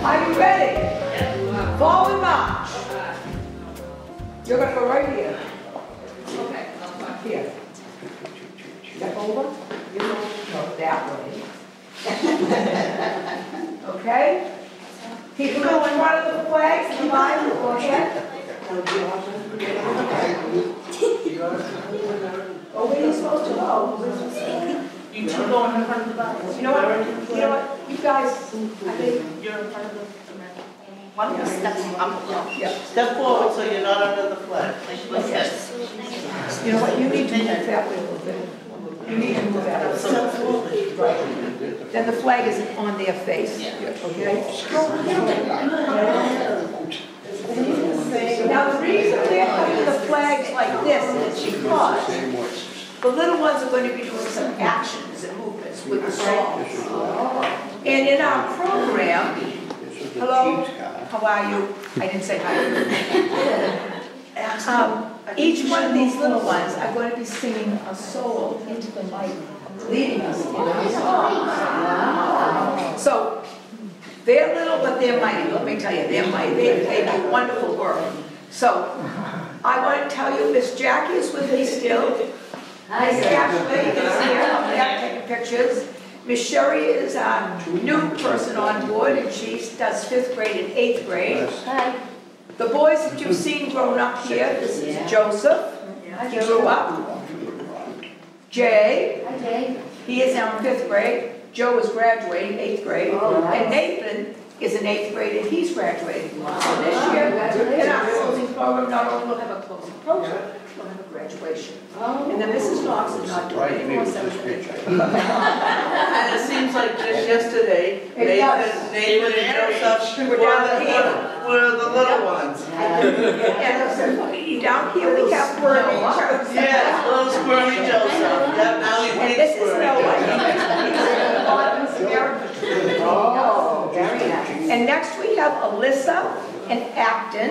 Are you ready? Forward march. You're going to go right here. Okay. Here. Step over. You go that way. Okay? Keep going in front of the flags and the Bible. Go ahead. Oh, where are you supposed to go? You two going in front of the Bible. You know what? You guys, I think You're in front of the why don't you step up? yeah. Step forward so you're not under the flag. Like this. You know what? You need to move that way a little bit. You need to move that way. Step forward. Right. Then the flag isn't on their face. Okay? Now the reason they're putting the flags like this is because the little ones are going to be doing some actions and movements with the songs. And in our program, hello, how are you? I didn't say hi. Each one of these little ones are going to be singing a solo into the mic, leading us in a song. So they're little, but they're mighty. Let me tell you, they're mighty. They do wonderful work. So I want to tell you, Miss Jackie is with me still. Miss Ashley is here up there taking pictures. Miss Sherry is a new person on board, and she does 5th grade and 8th grade. Hi. The boys that you've seen grown up here, this is Joseph. He grew up. Jay. Hi, Jay. He is now in 5th grade. Joe is graduating 8th grade. And Nathan is in 8th grade, and he's graduating. So this year, in our closing program, not only will have a closing program, we'll have a graduation. And then Mrs. Knox is not doing any more 7th grade. And it seems like just yesterday, Nathan and Joseph were the little ones. And down here we have Squirmy Joseph. Yes, little Squirmy Joseph. Yep, now he's big This is Squirmy Joseph. Oh, very nice. And next we have Alyssa and Acton,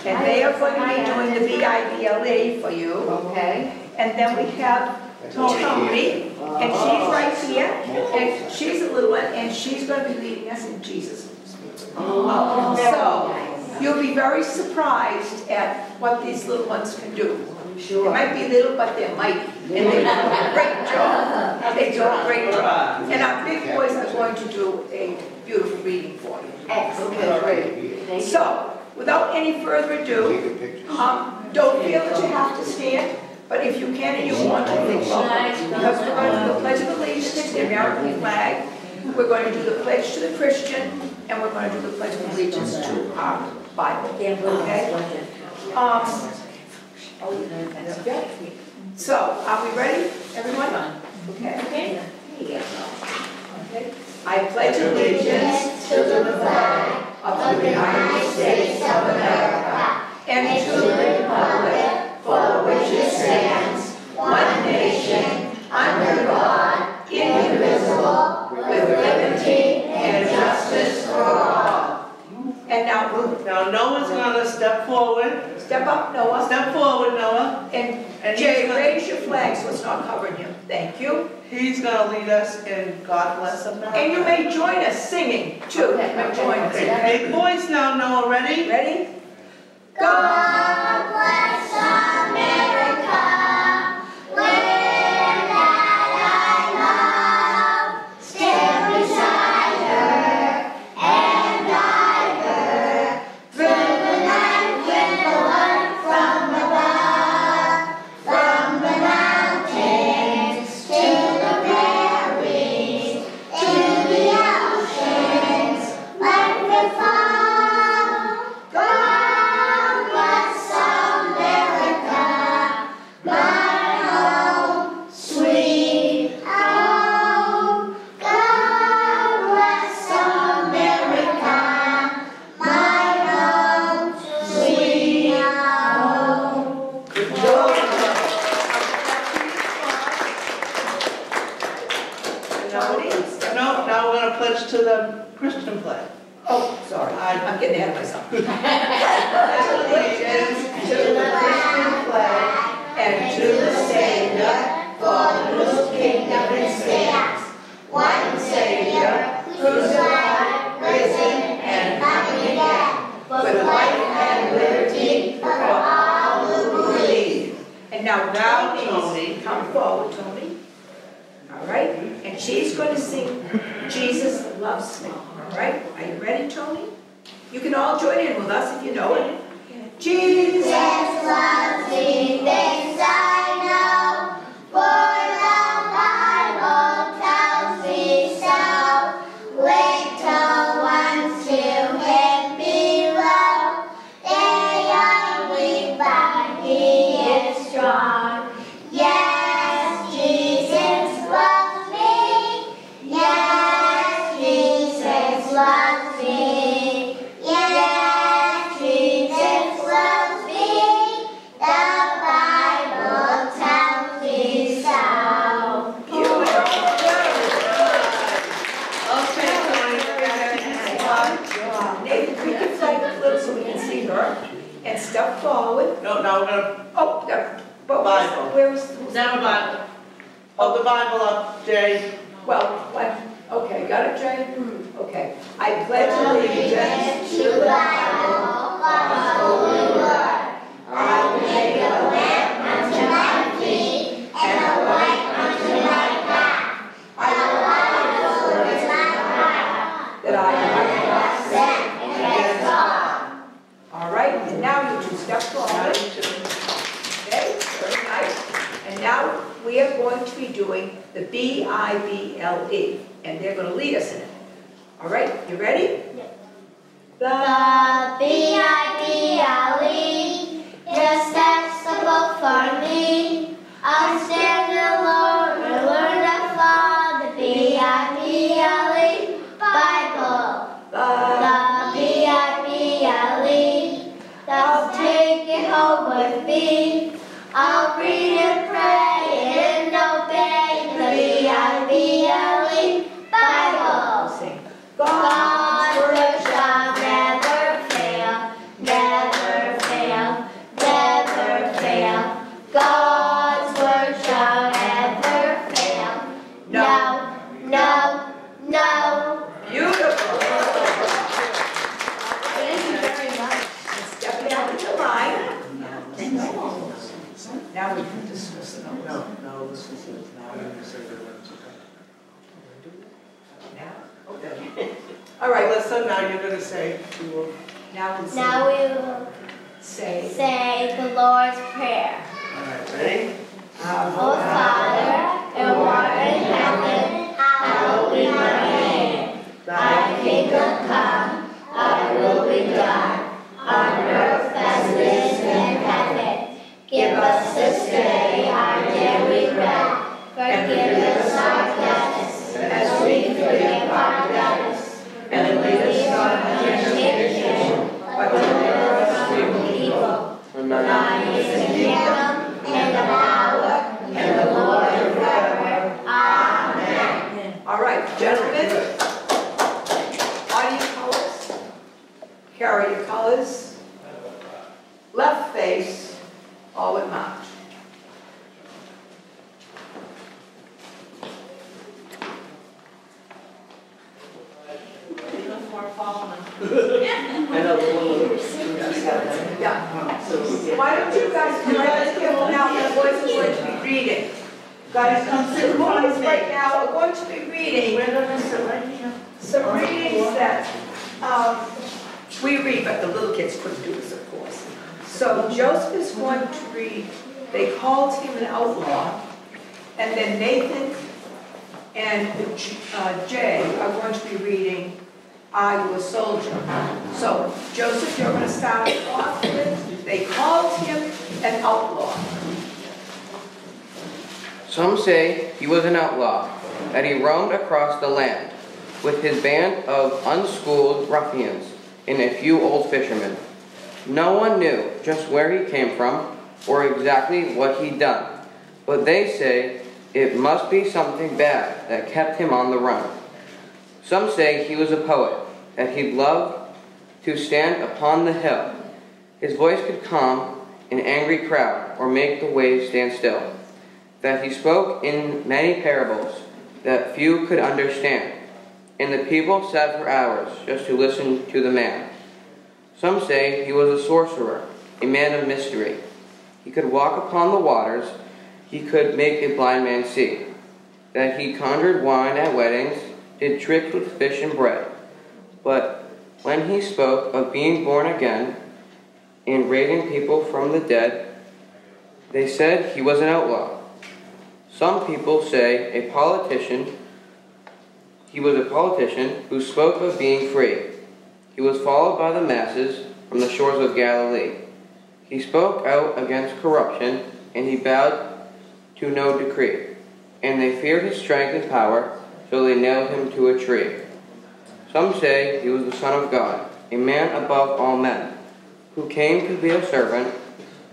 and they are going to be doing the VIVLE for you. Okay. And then we have Tony, and she's right here, and she's a little one, and she's going to be leading us in Jesus. So you'll be very surprised at what these little ones can do. They might be little, but they're mighty, and they do a great job. They do a great job. And our big boys are going to do a beautiful reading for you. Excellent. Great. So, without any further ado, don't feel that you have to stand, but if you can and you want to, think because we're going to do the Pledge of Allegiance to the American flag, we're going to do the Pledge to the Christian, and we're going to do the Pledge of Allegiance to our Bible. Okay? So, are we ready, everyone? Okay. Okay. I pledge allegiance to the flag of the United States of America and to the republic for which it stands, one nation, under God, indivisible, with liberty and justice for all. And now move. Now Noah's going to step forward. Step up, Noah. Step forward, Noah. And Jay, raise your flag so it's not covering him. Thank you. He's going to lead us in God Bless America. And you may join us singing, too. You may join us. Big voice now, Noah. Ready? Ready? God bless America, land that I love, stand beside her and guide her through the night with the light from above, from the mountains to the prairies, to the oceans, let it fall. To the Christian flag. Oh, sorry. I'm getting ahead of myself. Allegiance to the Christian flag and to the Savior, for whose kingdom it stands, one Savior, crucified, risen, and Now Tony. Tony, come forward, Tony. All right? And she's going to sing Jesus Loves Me. All right? Are you ready, Tony? You can all join in with us if you know it. Jesus loves me, this I know, for the Bible tells me so. Little ones to him belong, they are weak, but he is strong. Yes, Jesus loves me. Yes, Jesus loves me. Yes, Jesus loves me. The Bible tells me so. Okay, Tony, Nathan, could you flag the flip so we can see her? And step forward. no, we're gonna, Oh, no, but Bible. where's never Bible. Hold the Bible up, Jay. Well, okay, got it, Jay? Okay. I pledge allegiance to the Bible, God's holy word. I will make a lamp unto my feet and a light unto my path. I will hide the words in my heart, that I might not sin against God. All right, and now you two step forward. Okay, very nice. And now we are going to be doing the B-I-B-L-E, and they're going to lead us in it. All right, you ready? The B-I-B-L-E is accessible for me. I'll stand alone and learn to follow the B-I-B-L-E Bible. The B-I-B-L-E, I'll take it home with me. I'll read and pray and obey the B-I-B-L-E Bible. Sing. God's word shall never fail, never fail, never fail. God's word shall never fail. No, no, no. Beautiful. Thank you very much. Step down to the line. Now we can dismiss the notes. No, this is it. Now I'm gonna say the words, okay? Now? Okay. All right, Melissa, now you're gonna say, you will. now we'll Now we will say the Lord's Prayer. All right, ready? Our Father, who art in heaven, hallowed be thy name. Thy kingdom come, thy will be done, on earth as it is in heaven. Give us this day our daily bread. Forgive us our debts, as we forgive our debtors. And lead us not into temptation, but deliver us from evil. For thine is the kingdom, and the power, and the glory forever. Amen. All right, gentlemen, on your colors, carry your colors, left face, all at march. I know the one Yeah. Why don't you guys come right here now, the boys are going to be reading. Guys, the boys right now are going to be reading. We're gonna sit right here. Some readings that we read, but the little kids couldn't do this, of course. So Joseph is going to read, they called him an outlaw, and then Nathan and Jay are going to be reading, Are You a Soldier? So Joseph, you're going to start off with, they called him an outlaw. Some say he was an outlaw, that he roamed across the land with his band of unschooled ruffians and a few old fishermen. No one knew just where he came from or exactly what he'd done, but they say it must be something bad that kept him on the run. Some say he was a poet, that he'd love to stand upon the hill. His voice could calm an angry crowd or make the waves stand still, that he spoke in many parables that few could understand, and the people sat for hours just to listen to the man. Some say he was a sorcerer, a man of mystery, He could walk upon the waters. He could make a blind man see. That he conjured wine at weddings, did tricks with fish and bread. But when he spoke of being born again and raising people from the dead, they said he was an outlaw. Some people say he was a politician who spoke of being free. He was followed by the masses from the shores of Galilee. He spoke out against corruption, and he bowed to no decree. And they feared his strength and power, so they nailed him to a tree. Some say he was the Son of God, a man above all men, who came to be a servant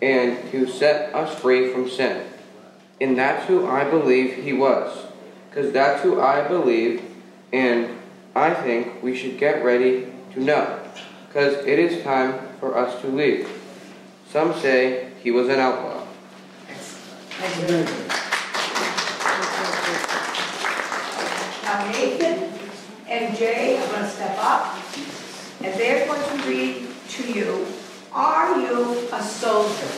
and to set us free from sin. And that's who I believe he was, because that's who I believe, and I think we should get ready to know, because it is time for us to leave. Some say he was an outlaw. Now Nathan and Jay are going to step up, and they're going to read to you, Are you a soldier?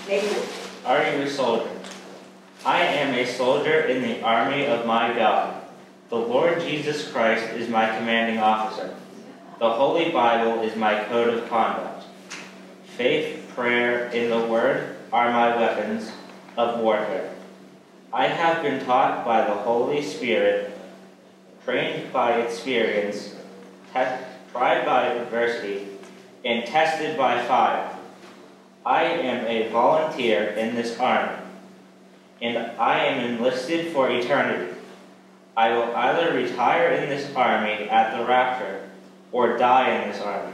Nathan? Are you a soldier? I am a soldier in the army of my God. The Lord Jesus Christ is my commanding officer. The Holy Bible is my code of conduct. Faith, prayer, and the Word are my weapons of warfare. I have been taught by the Holy Spirit, trained by experience, tried by adversity, and tested by fire. I am a volunteer in this army, and I am enlisted for eternity. I will either retire in this army at the rapture or die in this army.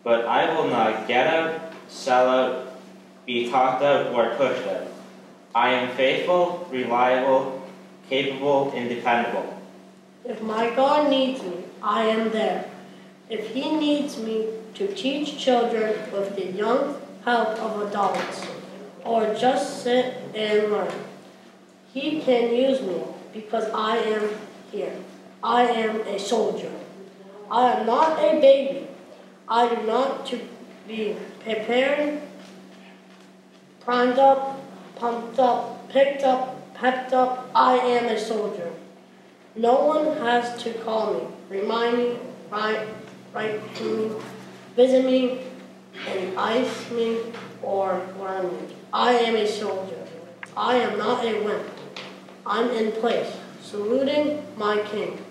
But I will not get out, sell out, be talked out, or pushed out. I am faithful, reliable, capable, and dependable. If my God needs me, I am there. If he needs me to teach children with the young help of adults, or just sit and learn, he can use me because I am here. I am a soldier. I am not a baby. I do not to be prepared, primed up, pumped up, picked up, pepped up. I am a soldier. No one has to call me, remind me, write to me, visit me, and ice me, or warn me. I am a soldier. I am not a wimp. I'm in place, saluting my king,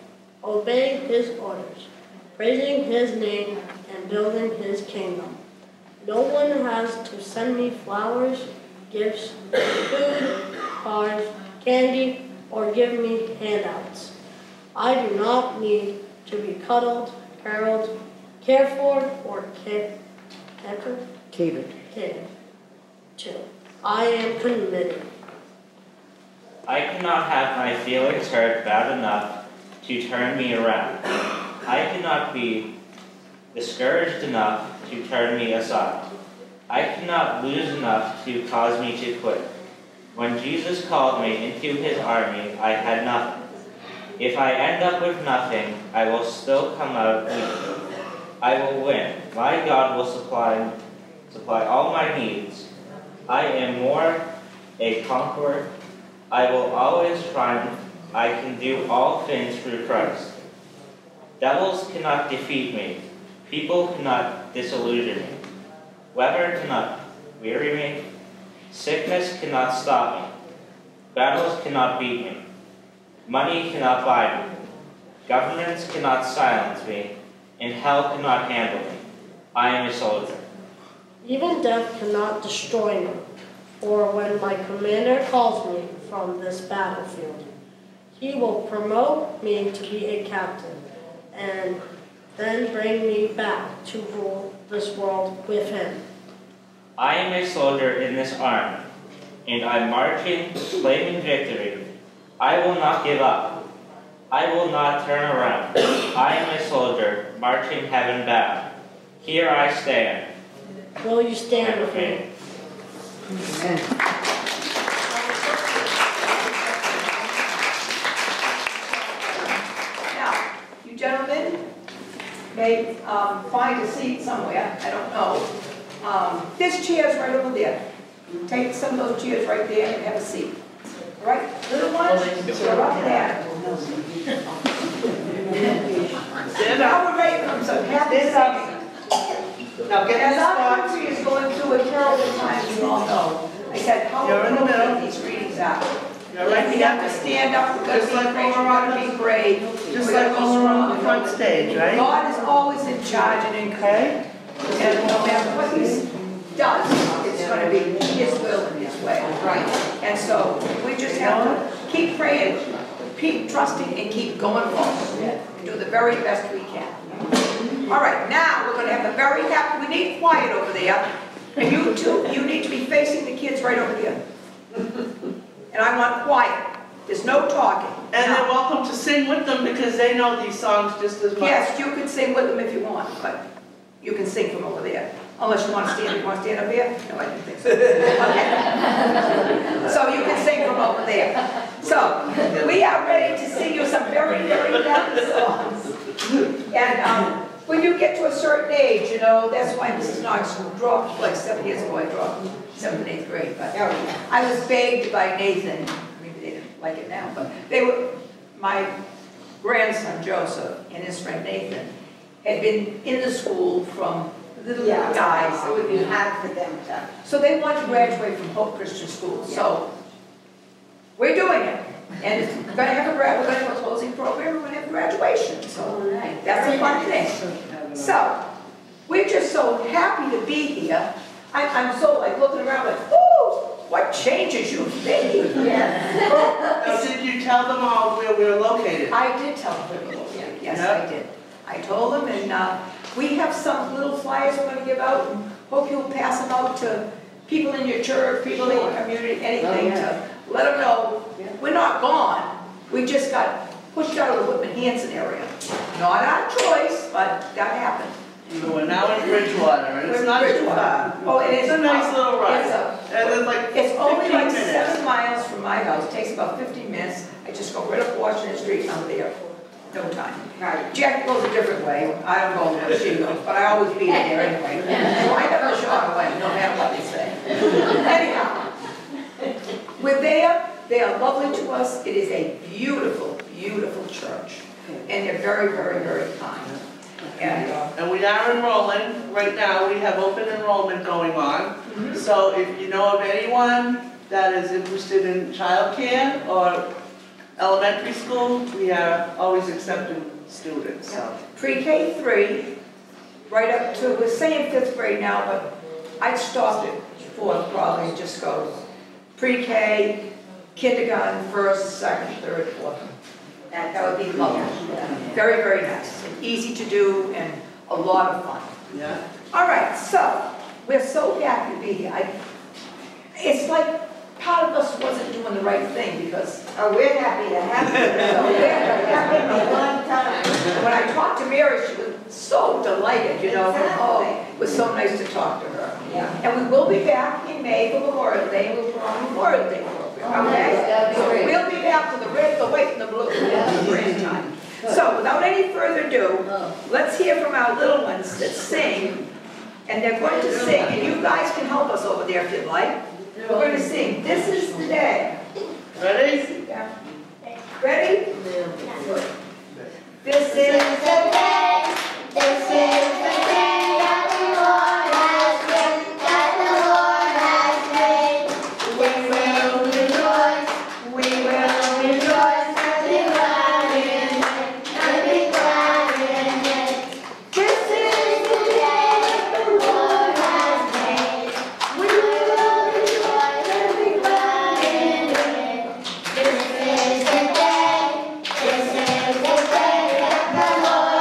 obeying his orders, praising his name, and building his kingdom. No one has to send me flowers, gifts, food, cars, candy, or give me handouts. I do not need to be cuddled, caroled, cared for, or catered to. I am committed. I cannot have my feelings hurt bad enough to turn me around. I cannot be discouraged enough to turn me aside. I cannot lose enough to cause me to quit. When Jesus called me into his army, I had nothing. If I end up with nothing, I will still come out winning. I will win. My God will supply all my needs. I am more a conqueror. I will always triumph. I can do all things through Christ. Devils cannot defeat me. People cannot disillusion me. Weather cannot weary me. Sickness cannot stop me. Battles cannot beat me. Money cannot buy me. Governments cannot silence me. And hell cannot handle me. I am a soldier. Even death cannot destroy me, or when my commander calls me from this battlefield, he will promote me to be a captain, and then bring me back to rule this world with him. I am a soldier in this army, and I'm marching, claiming victory. I will not give up. I will not turn around. I am a soldier, marching heaven bound. Here I stand. Will you stand with me? Amen. Now, you gentlemen may find a seat somewhere, I don't know. There's chairs right over there. Take some of those chairs right there and have a seat. All right, little ones, you're up there. Now we're ready for some happy singing. Now get As this our box. country is going through a terrible time, you all know, I said, how You're in the middle. important these readings are. You're right We here. have to stand up, we're gonna Just be like brave, over we're on gonna the- be brave. Just We're like gonna go over on strong. the front stage, right? God is always in charge and in Okay? and no matter what he does, it's going to be his will and his way, right? And so we just have to keep praying, keep trusting, and keep going forward. Do the very best we can. All right, now we're going to have a very happy, we need quiet over there. And you too, you need to be facing the kids right over here. And I want quiet. There's no talking. And they're welcome to sing with them because they know these songs just as much. Yes, you can sing with them if you want, but you can sing from over there. Unless you want to stand up here? No, I didn't think so. Okay. So you can sing from over there. So, we are ready to sing you some very, very happy songs. And when you get to a certain age, you know, that's why Mrs. Knox dropped, like 7 years ago, I dropped 7th and 8th grade. But I was begged by Nathan, maybe they didn't like it now, but they were, my grandson Joseph and his friend Nathan had been in the school from little guys. It would be hard for them to. So they want to graduate from Hope Christian School. So we're doing it. And we're going to have a closing program, we're going to have graduation. So that's a fun thing. So we're just so happy to be here. I'm so like looking around like, whoo, what changes you've made. Now, did you tell them all where we were located? I did tell them where we're located. Yes, I did. I told them, and we have some little flyers we're going to give out, and hope you'll pass them out to people in your church, people in your community, anything to let them know we're not gone. We just got pushed out of the Whitman Hanson area. Not our choice, but that happened. So we're now in Bridgewater, and it's We're in not too Bridgewater. far. Oh, it is It's a nice little ride. And it's like It's only 15 like minutes. 7 miles from my house. It takes about 15 minutes. I just go right up Washington Street and I'm there. No time. Right. Jack goes a different way. I don't go where she goes, but I always be there anyway. So I never shot away, no matter what they say. Anyhow, we're there. They are lovely to us. It is a beautiful, beautiful church. And they're very, very, very kind. And we are enrolling. Right now, we have open enrollment going on. So if you know of anyone that is interested in childcare or elementary school, we are always accepting students. So. Pre-K 3, right up to, we're saying 5th grade now, but I'd stop it 4th probably and just go pre-K, kindergarten, 1st, 2nd, 3rd, 4th. That would be lovely. Very, very nice. And easy to do and a lot of fun. Yeah. All right, so we're so happy to be here. It's like part of us wasn't doing the right thing because We're happy to have you. so we're happy. A long time. When I talked to Mary, she was so delighted, you know. Oh, it was so nice to talk to her. Yeah. And we will be back in May for Memorial Day, and we'll put on Memorial Day program, okay? that'd be So great. we'll be back to the red, the white, and the blue. Grand time. So without any further ado, let's hear from our little ones that sing. And they're going to sing, and you guys can help us over there if you'd like. We're going to sing, This Is the Day. Ready? Yeah. Ready? This is the day, this is the day that the Lord has made, that the Lord has made. We will rejoice and be glad in it, and be glad in it. This is the day that the Lord has made. We will rejoice and be glad in it. This is the day that the Lord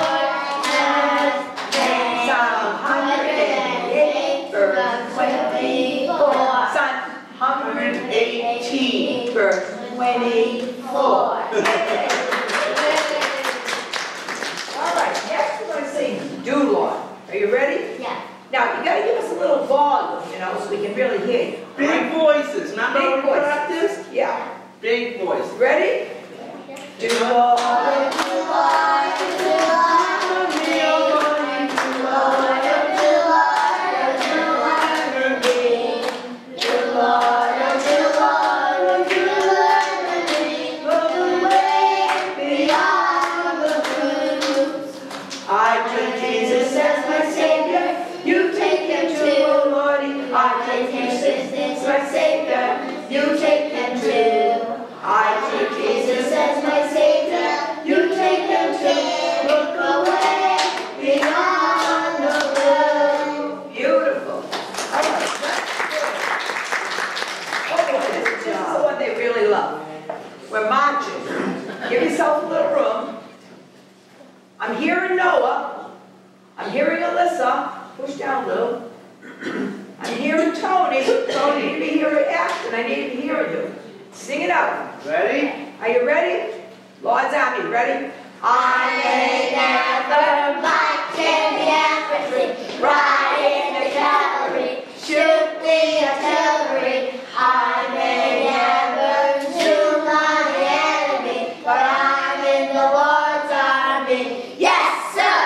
I take Jesus as my Savior. You take him too, oh Lordy. I take Jesus as my Savior. You take him too. I take Jesus as my Savior. You take him too. Look away beyond the blue. Beautiful. All right, that's good. Oh, this is the one they really love. We're marching. Give yourself a little room. I'm hearing Noah. I'm hearing Alyssa. Push down a little. I'm hearing Tony. Tony, you need to be hearing Ashton. I need to be hearing you. Sing it out. Ready? Are you ready? Lord's Army, ready? I may never march in the infantry, ride in the cavalry, shoot the artillery. I may never zoom on the enemy, but I'm in the Lord's army. Yes, sir!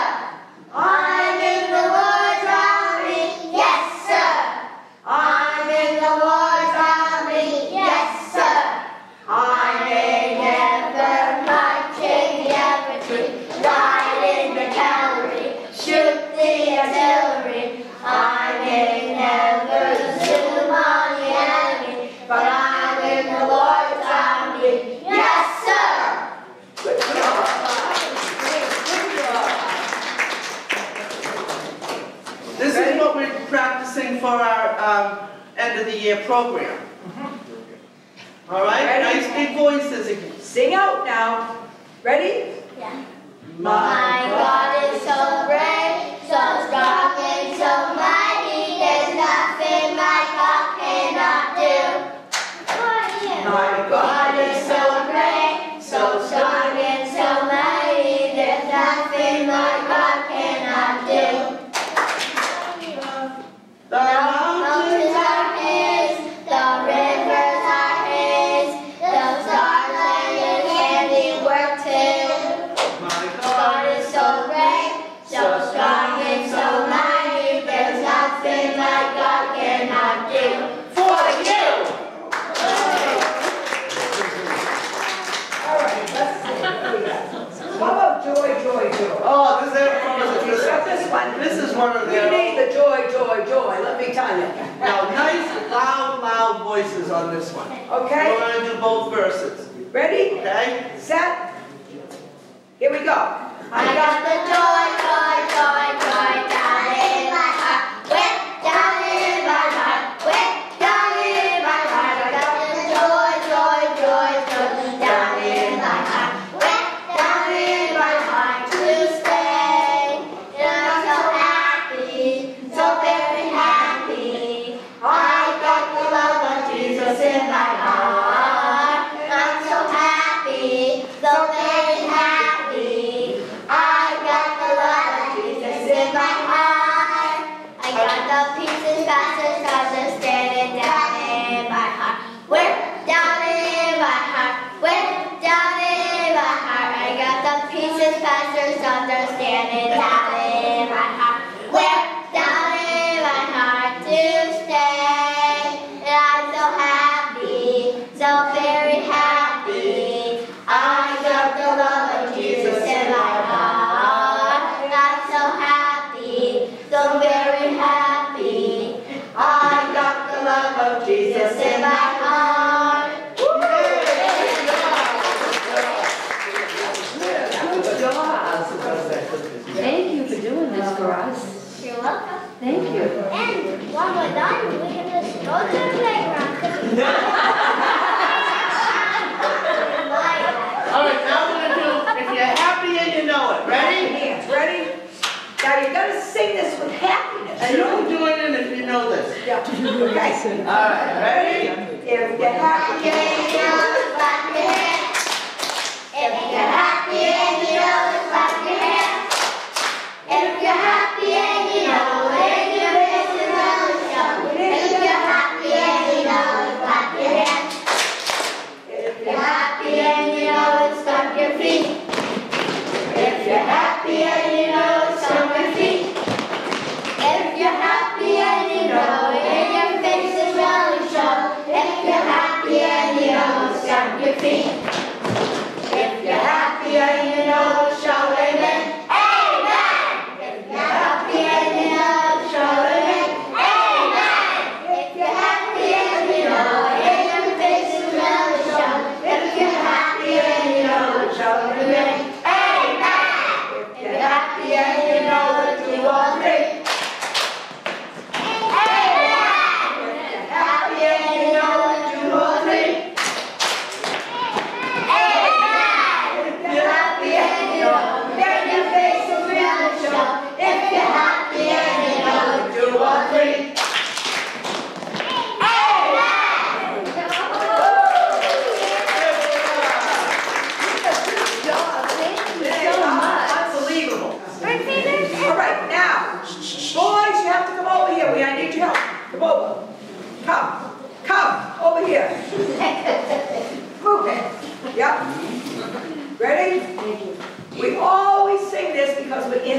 I'm in the Lord's army. Yes, sir! I'm in the Lord's army. Yes, sir! I may never march in the infantry, ride in the cavalry, shoot the artillery. I may never zoom on the enemy, but I'm in the Lord's army. Yes, sir! Good job. Good job. This is what we're practicing for our end of the year program. All right? Ready? Nice big voices again. Sing out now. Ready? Yeah. My God is so great, so strong and so mighty, there's nothing my God cannot do. My God is so great, so strong and so mighty, there's nothing my God cannot do. The Mountains are his, the rivers are his, the stars and his handiwork too. My God is so great, so strong and so mighty, there's nothing my God cannot do. For you! All right, let's sing. Here we go. How about joy, joy, joy? Oh, this You got this one? This is one of We their need the joy, joy, joy, let me tell you. now nice loud voices on this one. Okay? We're going to do both verses. Ready? Okay? Set? Here we go. I got the joy, joy, joy, joy down in my heart, way down in my heart, way down in my heart. I got the joy, joy, joy, joy down in my heart, way down in my heart to stay. And I'm so happy, so very happy. I got the love of Jesus in my heart. I'm so happy, so very happy. I got the love of Jesus in my heart. I got the peace and fastest cause standing down in my heart. We're down in my heart. We're down in my heart. I got the peace and fastest understanding down in my heart. We're down in my heart to stay. And I'm so happy, so very happy. I got the love of Jesus in my heart. I'm so happy, so very happy. I got the love of Jesus in my heart. Good job. Thank you for doing this for us. You're welcome. Thank you. And while we're done, we can just go to the playground. All right, now we're going to do If You're Happy and You Know It. Ready? Hands, ready? Now you gotta sing this with happiness. And you can join in if you know this. Yeah. Okay. All right, ready? If you're happy, If you're happy and you know it, clap your hands. If you're happy and you know it, your face is really show. If you're happy and you know it, clap your hands. If you're happy and you know it, stomp your feet. If you're happy and you know it, stomp your feet. If you're happy and you know it, and your face is really show. If you're happy and you know it, stomp your feet.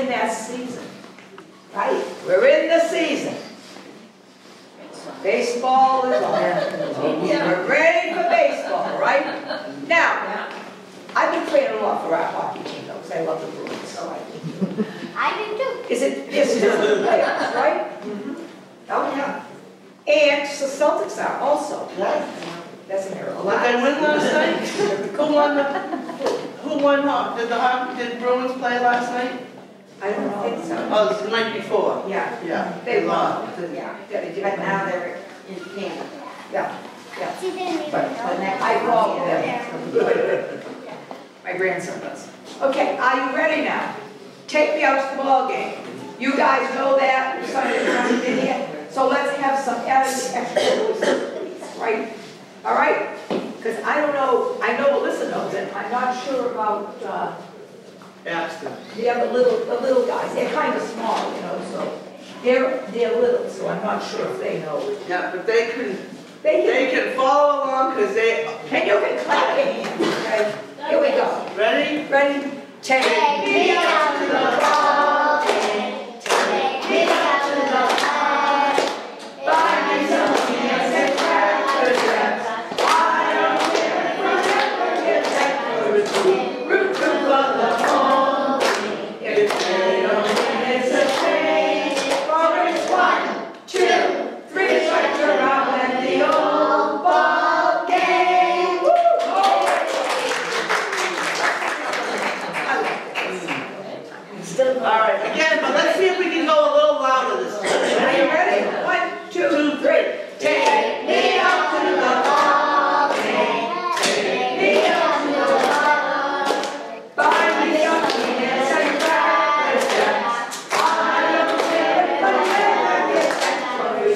in that season, right? We're in the season. Baseball is on. We're ready for baseball, right? Now, I've been training a lot for our hockey team, though, because I love the Bruins, so I do. I do too. It's still the players, right? Oh, yeah. And the Celtics are also. That's a miracle. Did they win last night? Who won? Did Bruins play last night? I don't think so. Oh, it's the night before. Yeah, Yeah. they won. Yeah, they did. But now they're in Canada. Yeah, yeah. She didn't even But know. I follow them. My grandson does. Okay, are you ready now? Take me out to the ball game. You guys know that. Your son hasn't been here. So let's have some extra rules, right? All right? Because I don't know. I know Alyssa knows it. I'm not sure about Axton. the other little guys. They're kind of small, you know. So they're little. So I'm not sure if they know. Yeah, but they can They can follow along because they. And you can clap your hands. Okay? Here we go. Ready? Ready? Take me out to the ball game. Take me out to the park. Buy me some peanuts and cracker jacks. I don't care if I never get back for a root for the home team. If they don't win, it's a shame. For it's 1, 2, 3 strikes you're out at the old ball game. Woo! Still All right, again, but let's see if we can go a little louder this time. Are you ready? 1, 2, 3. Take me out to the ball game. Take me out to the ball. Buy me some peanuts and cracker jacks. I don't care if I never get back for you.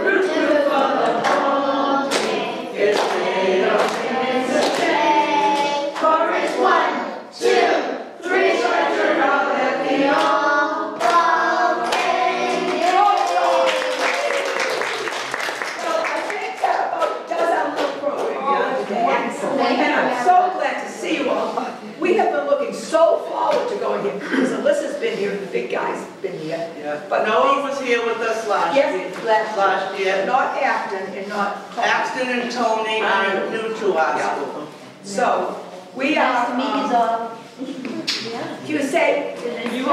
Root for the home team. If they don't win, it's a shame. For it's 1, 2, 3 strikes you're out at the old ball game. So I think that about does our little program here today. And I'm so glad to see you all. We have been looking so forward to going here, because Alyssa's been here, and the big guy's been here. Yeah, But but Noah was here with us last Yes, week. last year. Not Acton and not. Axton and Tony are new to our Yeah. school. So, we Nice are. to meet you all. You say, You